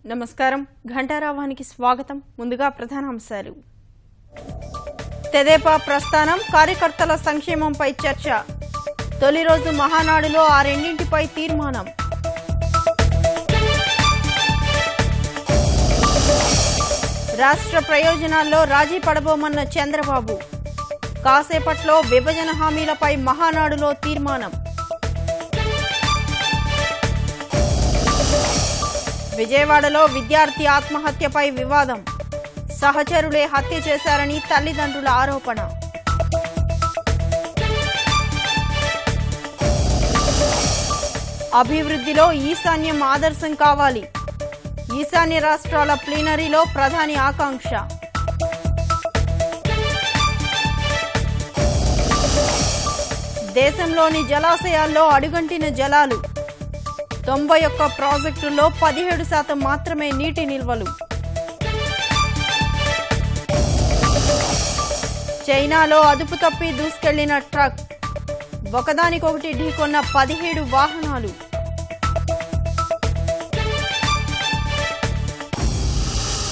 నమస్కారం ఘంటారావానికి స్వాగతం ముందుగా ప్రధానాంశాలు తెదేపా ప్రస్థానం కార్యకర్తల సంక్షేమంపై చర్చ తొలి రోజు మహానాడులో ఆ రెండింటిపై తీర్మానం రాష్ట్ర ప్రయోజనాల్లో రాజీ పడబోమన్న చంద్రబాబు కాసేపట్లో విభజన హామీలపై మహానాడులో తీర్మానం విజయవాడలో విద్యార్థి ఆత్మహత్యపై వివాదం సహచరులే హత్య చేశారని తల్లిదండ్రుల ఆరోపణ అభివృద్ధిలో ఈశాన్యం ఆదర్శం కావాలి ఈశాన్య రాష్ట్రాల ప్లీనరీలో ప్రధాని ఆకాంక్ష దేశంలోని జలాశయాల్లో అడుగంటిన జలాలు 91 ప్రాజెక్టుల్లో 17% మాత్రమే నీటి నిల్వలు చైనాలో అదుపు తప్పి దూసుకెళ్లిన ట్రక్ ఒకదానికొకటి ఢీకొన్న 17 వాహనాలు